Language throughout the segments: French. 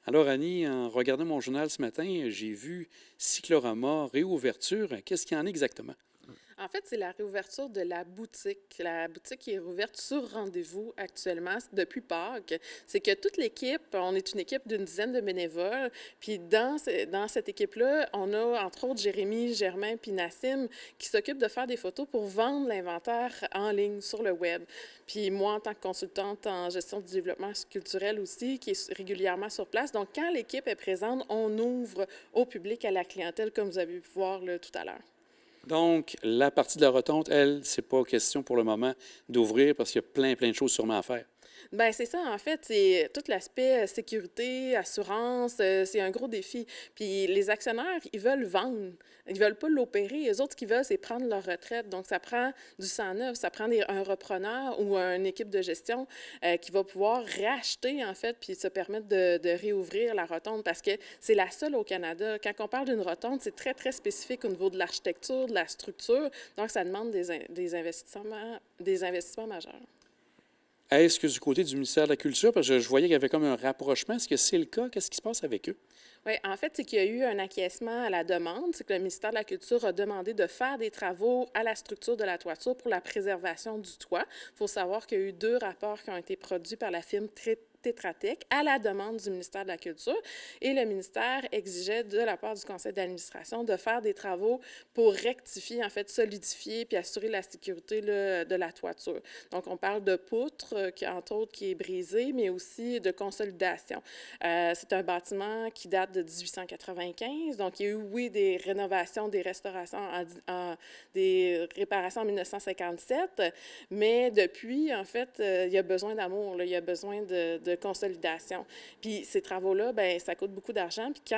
Alors, Annie, en regardant mon journal ce matin, j'ai vu Cyclorama, réouverture. Qu'est-ce qu'il y en a exactement? En fait, c'est la réouverture de la boutique. La boutique qui est rouverte sur rendez-vous actuellement depuis Pâques. C'est que toute l'équipe, on est une équipe d'une dizaine de bénévoles. Puis dans cette équipe-là, on a entre autres Jérémy, Germain puis Nassim qui s'occupent de faire des photos pour vendre l'inventaire en ligne sur le web. Puis moi, en tant que consultante en gestion du développement culturel aussi, qui est régulièrement sur place. Donc, quand l'équipe est présente, on ouvre au public, à la clientèle, comme vous avez pu voir là, tout à l'heure. Donc, la partie de la rotonde, elle, c'est pas question pour le moment d'ouvrir parce qu'il y a plein de choses sûrement à faire. Ben c'est ça, en fait, c'est tout l'aspect sécurité, assurance, c'est un gros défi. Puis les actionnaires, ils veulent vendre, ils veulent pas l'opérer. Les autres, ce qu'ils veulent, c'est prendre leur retraite. Donc, ça prend du sang neuf, ça prend un repreneur ou une équipe de gestion qui va pouvoir racheter, en fait, puis se permettre de réouvrir la rotonde parce que c'est la seule au Canada. Quand on parle d'une rotonde, c'est très spécifique au niveau de l'architecture, de la structure. Donc, ça demande des investissements majeurs. Est-ce que du côté du ministère de la Culture, parce que je voyais qu'il y avait comme un rapprochement, est-ce que c'est le cas? Qu'est-ce qui se passe avec eux? Oui, en fait, c'est qu'il y a eu un acquiescement à la demande. C'est que le ministère de la Culture a demandé de faire des travaux à la structure de la toiture pour la préservation du toit. Il faut savoir qu'il y a eu 2 rapports qui ont été produits par la firme Tetra Tech à la demande du ministère de la Culture. Et le ministère exigeait de la part du conseil d'administration de faire des travaux pour rectifier, en fait, solidifier puis assurer la sécurité là, de la toiture. Donc, on parle de poutre, entre autres, qui est brisée, mais aussi de consolidation. C'est un bâtiment qui date de 1895. Donc, il y a eu, oui, des rénovations, des restaurations, des réparations en 1957, mais depuis, en fait, il y a besoin d'amour, là, il y a besoin de consolidation. Puis ces travaux-là, ben ça coûte beaucoup d'argent. Puis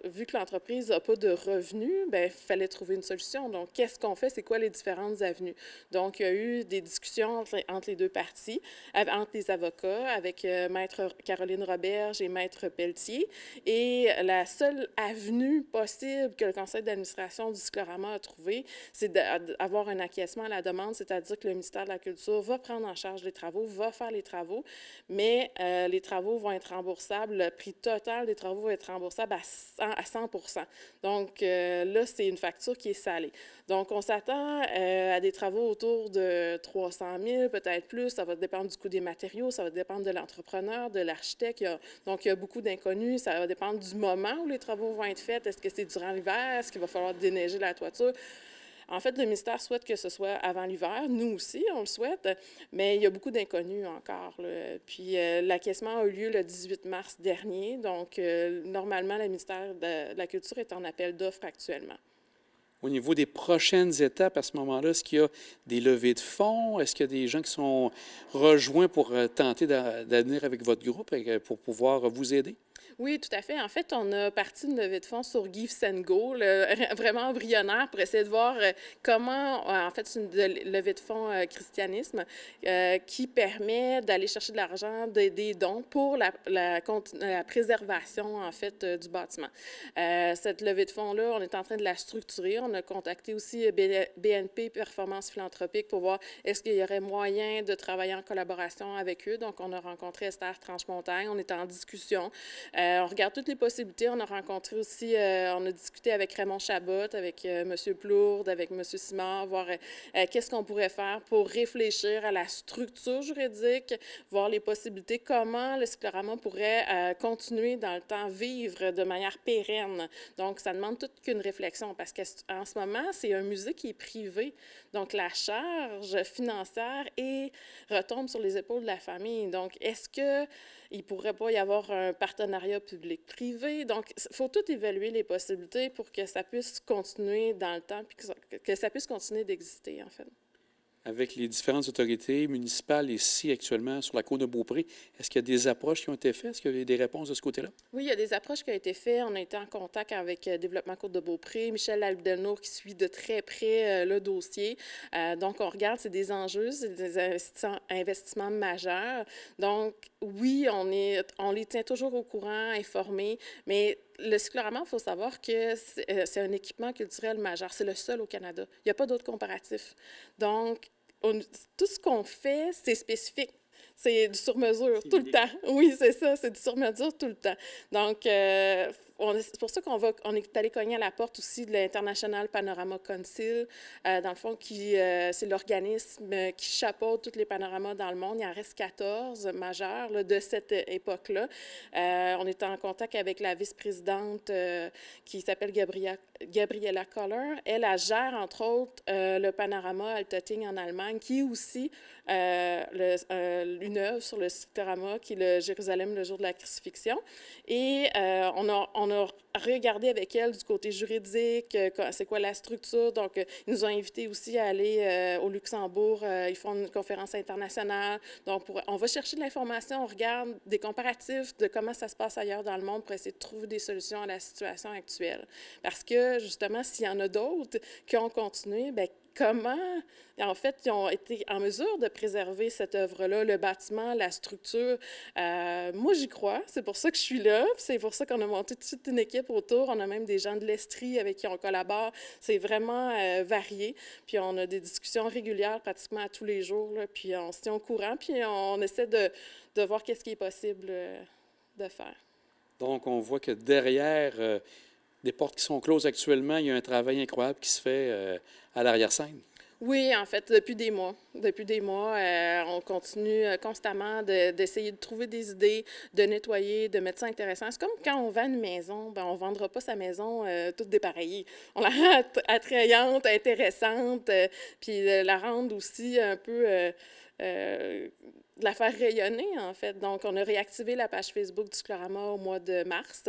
vu que l'entreprise n'a pas de revenus, ben il fallait trouver une solution. Donc, qu'est-ce qu'on fait? C'est quoi les différentes avenues? Donc, il y a eu des discussions entre les deux parties, entre les avocats, avec Maître Caroline Roberge et Maître Pelletier. Et la seule avenue possible que le conseil d'administration du Cyclorama a trouvée, c'est d'avoir un acquiescement à la demande, c'est-à-dire que le ministère de la Culture va prendre en charge les travaux, va faire les travaux, mais les travaux vont être remboursables. Le prix total des travaux va être remboursable à 100 Donc là, c'est une facture qui est salée. Donc, on s'attend à des travaux autour de 300 000, peut-être plus. Ça va dépendre du coût des matériaux, ça va dépendre de l'entrepreneur, de l'architecte. Donc, il y a beaucoup d'inconnus. Ça va dépendre du moment où les travaux vont être faits. Est-ce que c'est durant l'hiver? Est-ce qu'il va falloir déneiger la toiture? En fait, le ministère souhaite que ce soit avant l'hiver. Nous aussi, on le souhaite, mais il y a beaucoup d'inconnus encore, là. Puis l'acquiescement a eu lieu le 18 mars dernier. Donc, normalement, le ministère de la Culture est en appel d'offres actuellement. Au niveau des prochaines étapes, à ce moment-là, est-ce qu'il y a des levées de fonds? Est-ce qu'il y a des gens qui sont rejoints pour tenter d'avenir avec votre groupe pour pouvoir vous aider? Oui, tout à fait. En fait, on a parti une levée de fonds sur Give Go, vraiment embryonnaire, pour essayer de voir comment, en fait, c'est une levée de fonds christianisme qui permet d'aller chercher de l'argent, des dons pour la préservation, en fait, du bâtiment. Cette levée de fonds-là, on est en train de la structurer. On a contacté aussi BNP Performance Philanthropique pour voir est-ce qu'il y aurait moyen de travailler en collaboration avec eux. Donc, on a rencontré Esther Tranche-Montagne. On est en discussion. On regarde toutes les possibilités. On a rencontré aussi, on a discuté avec Raymond Chabot, avec M. Plourde, avec M. Simard, voir qu'est-ce qu'on pourrait faire pour réfléchir à la structure juridique, voir les possibilités, comment le cyclorama pourrait continuer dans le temps, vivre de manière pérenne. Donc, ça demande toute qu'une réflexion parce qu'en ce moment, c'est un musée qui est privé. Donc, la charge financière retombe sur les épaules de la famille. Donc, est-ce qu'il ne pourrait pas y avoir un partenariat public-privé? Donc, il faut tout évaluer les possibilités pour que ça puisse continuer dans le temps et que ça puisse continuer d'exister, en fait. Avec les différentes autorités municipales ici actuellement sur la côte de Beaupré, est-ce qu'il y a des approches qui ont été faites? Est-ce qu'il y a des réponses de ce côté-là? Oui, il y a des approches qui ont été faites. On a été en contact avec Développement Côte-de-Beaupré, Michel Aldenor qui suit de très près le dossier. Donc, on regarde, c'est des enjeux, c'est des investissements majeurs. Donc, oui, on les tient toujours au courant, informés, mais le cyclorama, il faut savoir que c'est un équipement culturel majeur. C'est le seul au Canada. Il n'y a pas d'autre comparatif. Donc, tout ce qu'on fait, c'est spécifique. C'est du sur-mesure C'est tout le l'idée. temps. Oui, c'est ça, c'est du sur-mesure tout le temps. Donc, c'est pour ça on est allé cogner à la porte aussi de l'International Panorama Council, dans le fond, c'est l'organisme qui chapeaute tous les panoramas dans le monde. Il en reste 14 majeurs là, de cette époque-là. On est en contact avec la vice-présidente qui s'appelle Gabriella Koller. Elle gère, entre autres, le panorama Altötting en Allemagne, qui est aussi une œuvre sur le cyclorama, qui est le Jérusalem, le jour de la crucifixion. Et on a regardé avec elle du côté juridique, c'est quoi la structure. Donc, ils nous ont invités aussi à aller au Luxembourg. Ils font une conférence internationale. Donc, on va chercher de l'information, on regarde des comparatifs de comment ça se passe ailleurs dans le monde pour essayer de trouver des solutions à la situation actuelle. Parce que, justement, s'il y en a d'autres qui ont continué, bien, comment, en fait, ils ont été en mesure de préserver cette œuvre-là, le bâtiment, la structure. Moi, j'y crois. C'est pour ça que je suis là. C'est pour ça qu'on a monté toute une équipe autour. On a même des gens de l'Estrie avec qui on collabore. C'est vraiment varié. Puis on a des discussions régulières pratiquement à tous les jours. Là. Puis on se tient au courant. Puis on essaie de voir qu'est-ce qui est possible de faire. Donc, on voit que derrière des portes qui sont closes actuellement, il y a un travail incroyable qui se fait à l'arrière-scène. Oui, en fait, depuis des mois. Depuis des mois, on continue constamment d'essayer de trouver des idées, de nettoyer, de mettre ça intéressant. C'est comme quand on vend une maison, ben, on ne vendra pas sa maison toute dépareillée. On la rend attrayante, intéressante, puis la rendre aussi un peu... de la faire rayonner, en fait. Donc, on a réactivé la page Facebook du Cyclorama au mois de mars.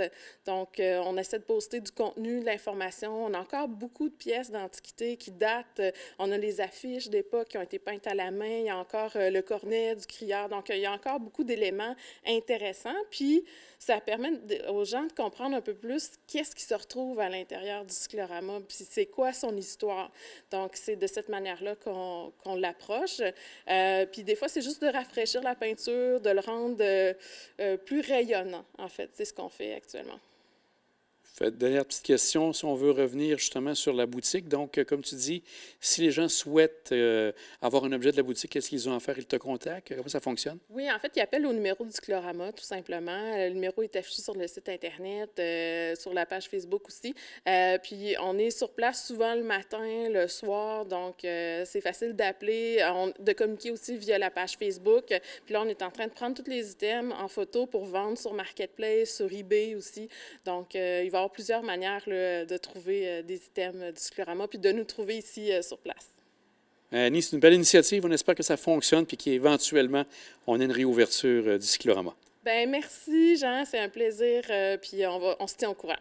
Donc, on essaie de poster du contenu, de l'information. On a encore beaucoup de pièces d'antiquité qui datent. On a les affiches d'époque qui ont été peintes à la main. Il y a encore le cornet du crieur. Donc, il y a encore beaucoup d'éléments intéressants. Puis, ça permet aux gens de comprendre un peu plus qu'est-ce qui se retrouve à l'intérieur du cyclorama, puis c'est quoi son histoire. Donc, c'est de cette manière-là qu'on l'approche. Puis des fois, c'est juste de rafraîchir la peinture, de le rendre plus rayonnant, en fait. C'est ce qu'on fait actuellement. Dernière petite question, si on veut revenir justement sur la boutique. Donc, comme tu dis, si les gens souhaitent avoir un objet de la boutique, qu'est-ce qu'ils ont à faire? Ils te contactent? Comment ça fonctionne? Oui, en fait, ils appellent au numéro du Cyclorama, tout simplement. Le numéro est affiché sur le site Internet, sur la page Facebook aussi. Puis, on est sur place souvent le matin, le soir, donc c'est facile d'appeler, de communiquer aussi via la page Facebook. Puis là, on est en train de prendre tous les items en photo pour vendre sur Marketplace, sur eBay aussi. Donc, il va y avoir plusieurs manières là, de trouver des items du Cyclorama, puis de nous trouver ici sur place. Annie, c'est une belle initiative. On espère que ça fonctionne puis qu'éventuellement, on ait une réouverture du cyclorama. Bien, merci, Jean. C'est un plaisir. Puis on se tient au courant.